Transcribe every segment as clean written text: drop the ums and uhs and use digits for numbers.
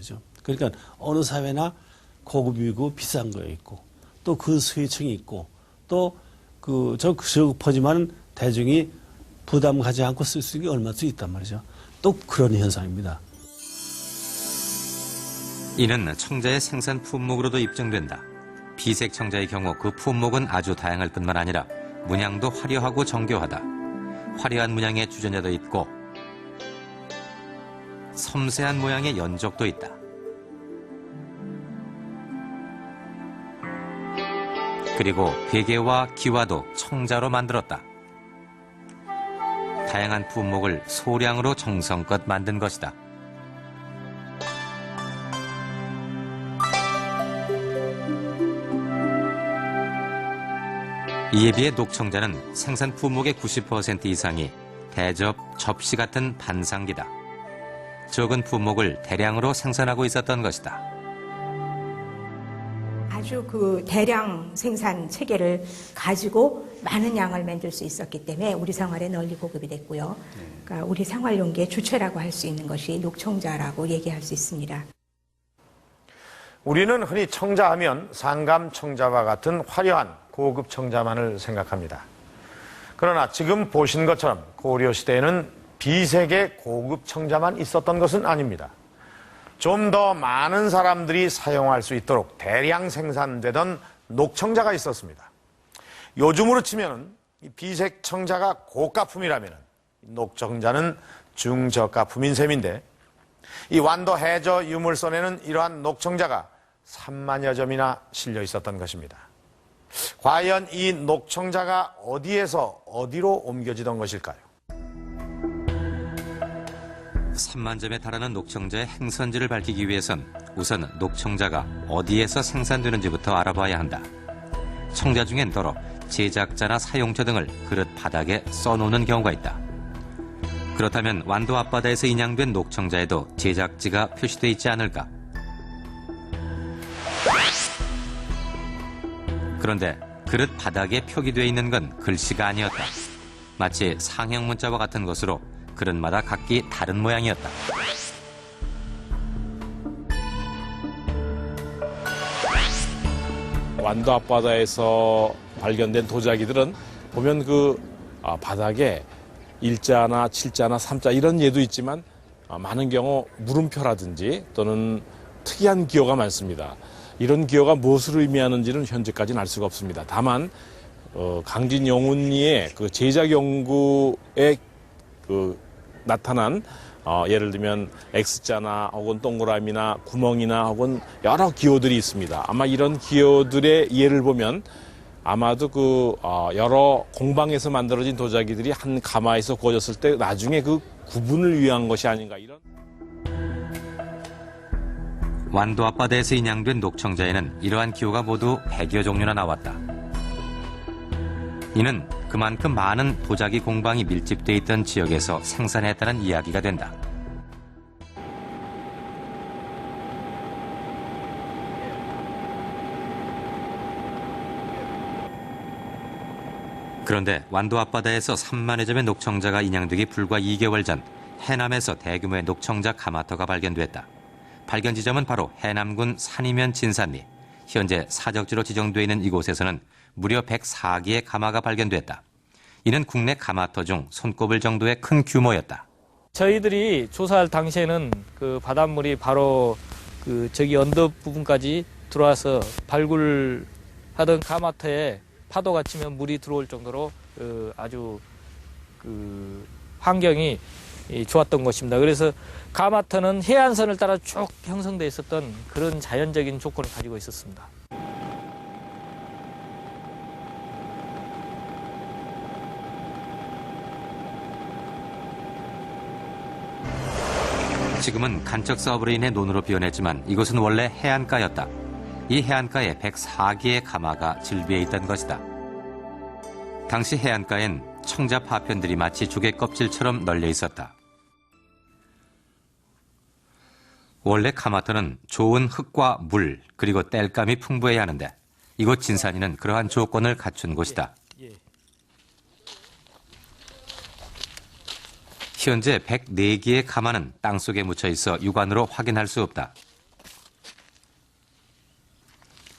말이죠. 그러니까 어느 사회나 고급이고 비싼 거 있고 또 그 수요층이 있고 또 저 저급하지만 대중이 부담 가지 않고 쓸 수 있는 게 얼마 수 있단 말이죠. 또 그런 현상입니다. 이는 청자의 생산 품목으로도 입증된다. 비색 청자의 경우 그 품목은 아주 다양할 뿐만 아니라 문양도 화려하고 정교하다. 화려한 문양의 주전자도 있고 섬세한 모양의 연적도 있다. 그리고 베개와 기와도 청자로 만들었다. 다양한 품목을 소량으로 정성껏 만든 것이다. 이에 비해 녹청자는 생산 품목의 90% 이상이 대접, 접시 같은 반상기다. 적은 품목을 대량으로 생산하고 있었던 것이다. 아주 그 대량 생산 체계를 가지고 많은 양을 만들 수 있었기 때문에 우리 생활에 널리 보급이 됐고요. 그러니까 우리 생활용기의 주체라고 할 수 있는 것이 녹청자라고 얘기할 수 있습니다. 우리는 흔히 청자하면 상감 청자와 같은 화려한 고급 청자만을 생각합니다. 그러나 지금 보신 것처럼 고려 시대에는 비색의 고급 청자만 있었던 것은 아닙니다. 좀 더 많은 사람들이 사용할 수 있도록 대량 생산되던 녹청자가 있었습니다. 요즘으로 치면 비색 청자가 고가품이라면 녹청자는 중저가품인 셈인데 이 완도 해저 유물선에는 이러한 녹청자가 3만여 점이나 실려 있었던 것입니다. 과연 이 녹청자가 어디에서 어디로 옮겨지던 것일까요? 3만 점에 달하는 녹청자의 행선지를 밝히기 위해선 우선 녹청자가 어디에서 생산되는지부터 알아봐야 한다. 청자 중엔 더러 제작자나 사용처 등을 그릇 바닥에 써놓는 경우가 있다. 그렇다면 완도 앞바다에서 인양된 녹청자에도 제작지가 표시되어 있지 않을까? 그런데 그릇 바닥에 표기되어 있는 건 글씨가 아니었다. 마치 상형 문자와 같은 것으로 그릇마다 각기 다른 모양이었다. 완도 앞바다에서 발견된 도자기들은 보면 바닥에 일자나 칠자나 삼자 이런 예도 있지만 많은 경우 물음표라든지 또는 특이한 기호가 많습니다. 이런 기호가 무엇을 의미하는지는 현재까지는 알 수가 없습니다. 다만 강진 영훈이의 그 제작 연구에 나타난 예를 들면 X자나 혹은 동그라미나 구멍이나 혹은 여러 기호들이 있습니다. 아마 이런 기호들의 예를 보면 아마도 여러 공방에서 만들어진 도자기들이 한 가마에서 구워졌을 때 나중에 그 구분을 위한 것이 아닌가 이런. 완도 앞바다에서 인양된 녹청자에는 이러한 기호가 모두 100여 종류나 나왔다. 이는 그만큼 많은 도자기 공방이 밀집돼 있던 지역에서 생산했다는 이야기가 된다. 그런데 완도 앞바다에서 3만여 점의 녹청자가 인양되기 불과 2개월 전 해남에서 대규모의 녹청자 가마터가 발견됐다. 발견 지점은 바로 해남군 산이면 진산리. 현재 사적지로 지정되어 있는 이곳에서는 무려 104개의 가마가 발견됐다. 이는 국내 가마터 중 손꼽을 정도의 큰 규모였다. 저희들이 조사할 당시에는 그 바닷물이 바로 저기 언덕 부분까지 들어와서 발굴하던 가마터에 파도가 치면 물이 들어올 정도로 아주 환경이 좋았던 것입니다. 그래서 가마터는 해안선을 따라 쭉 형성되어 있었던 그런 자연적인 조건을 가지고 있었습니다. 지금은 간척 사업으로 인해 논으로 변했지만 이곳은 원래 해안가였다. 이 해안가에 104개의 가마가 즐비해 있던 것이다. 당시 해안가엔 청자 파편들이 마치 조개 껍질처럼 널려 있었다. 원래 가마터는 좋은 흙과 물 그리고 땔감이 풍부해야 하는데 이곳 진산이는 그러한 조건을 갖춘 곳이다. 현재 104개의 가마는 땅속에 묻혀 있어 육안으로 확인할 수 없다.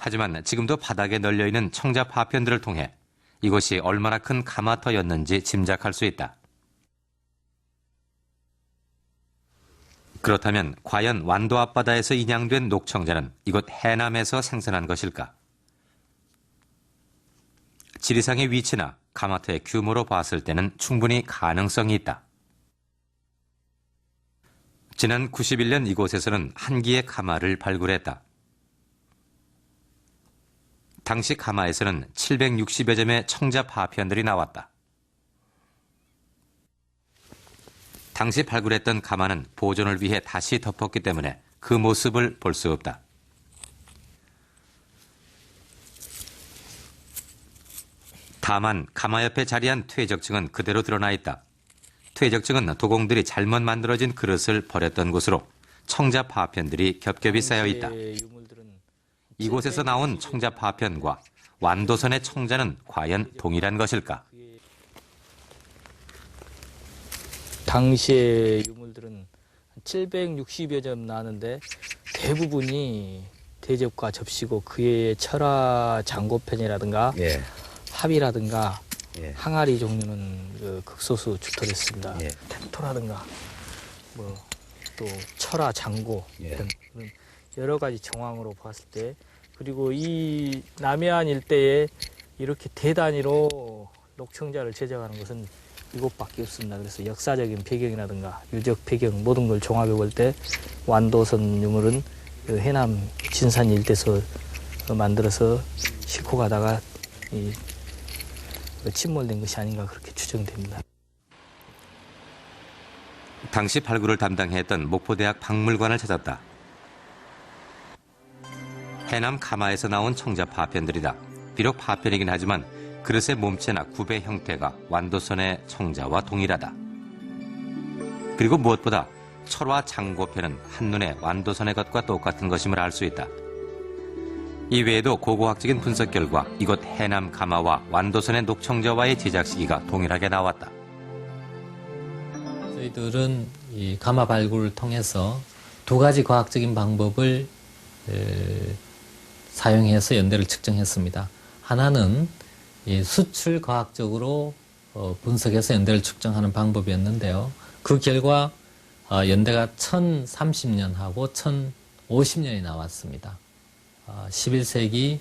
하지만 지금도 바닥에 널려있는 청자 파편들을 통해 이곳이 얼마나 큰 가마터였는지 짐작할 수 있다. 그렇다면 과연 완도 앞바다에서 인양된 녹청자는 이곳 해남에서 생산한 것일까? 지리상의 위치나 가마터의 규모로 봤을 때는 충분히 가능성이 있다. 지난 91년 이곳에서는 한 기의 가마를 발굴했다. 당시 가마에서는 760여 점의 청자 파편들이 나왔다. 당시 발굴했던 가마는 보존을 위해 다시 덮었기 때문에 그 모습을 볼 수 없다. 다만 가마 옆에 자리한 퇴적층은 그대로 드러나 있다. 퇴적층은 도공들이 잘못 만들어진 그릇을 버렸던 곳으로 청자 파편들이 겹겹이 쌓여 있다. 이곳에서 나온 청자 파편과 완도선의 청자는 과연 동일한 것일까? 당시의 유물들은 760여 점 나왔는데 대부분이 대접과 접시고 그의 철화 장고편이라든가 합이라든가 항아리 종류는 그 극소수 출토됐습니다. 템토라든가 또 철화 장고 이런 여러 가지 정황으로 봤을 때 그리고 이 남해안 일대에 이렇게 대단위로 녹청자를 제작하는 것은 이곳밖에 없습니다. 그래서 역사적인 배경이라든가 유적 배경 모든 걸 종합해 볼 때 완도선 유물은 그 해남 진산 일대에서 만들어서 싣고 가다가 침몰된 것이 아닌가 그렇게 추정됩니다. 당시 발굴을 담당했던 목포대학 박물관을 찾았다. 해남 가마에서 나온 청자 파편들이다. 비록 파편이긴 하지만 그릇의 몸체나 굽의 형태가 완도선의 청자와 동일하다. 그리고 무엇보다 철화 장고편은 한눈에 완도선의 것과 똑같은 것임을 알 수 있다. 이 외에도 고고학적인 분석 결과 이곳 해남 가마와 완도선의 녹청자와의 제작 시기가 동일하게 나왔다. 저희들은 이 가마 발굴을 통해서 두 가지 과학적인 방법을 사용해서 연대를 측정했습니다. 하나는 이 수출 과학적으로 분석해서 연대를 측정하는 방법이었는데요. 그 결과 연대가 1030년하고 1050년이 나왔습니다. 11세기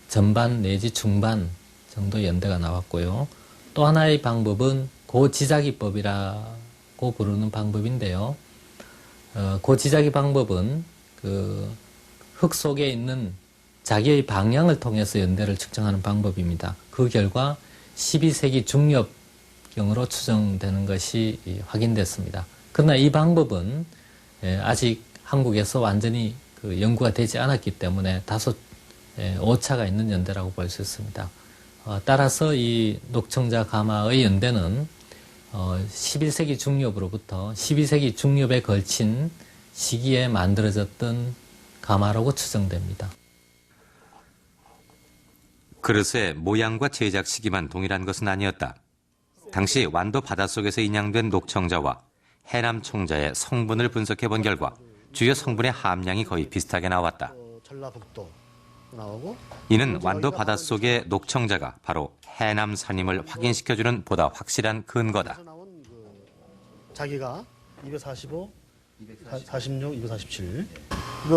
전반 내지 중반 정도 연대가 나왔고요. 또 하나의 방법은 고지자기법이라고 부르는 방법인데요. 고지자기 방법은 그 흙 속에 있는 자기의 방향을 통해서 연대를 측정하는 방법입니다. 그 결과 12세기 중엽경으로 추정되는 것이 확인됐습니다. 그러나 이 방법은 아직 한국에서 완전히 그 연구가 되지 않았기 때문에 다소 오차가 있는 연대라고 볼 수 있습니다. 따라서 이 녹청자 가마의 연대는 11세기 중엽으로부터 12세기 중엽에 걸친 시기에 만들어졌던 가마라고 추정됩니다. 그릇의 모양과 제작 시기만 동일한 것은 아니었다. 당시 완도 바닷속에서 인양된 녹청자와 해남 청자의 성분을 분석해 본 결과 주요 성분의 함량이 거의 비슷하게 나왔다. 전라북도 나오고 이는 완도 바닷속의 녹청자가 바로 해남산임을 확인시켜주는 보다 확실한 근거다. 나온 자기가 245, 46, 247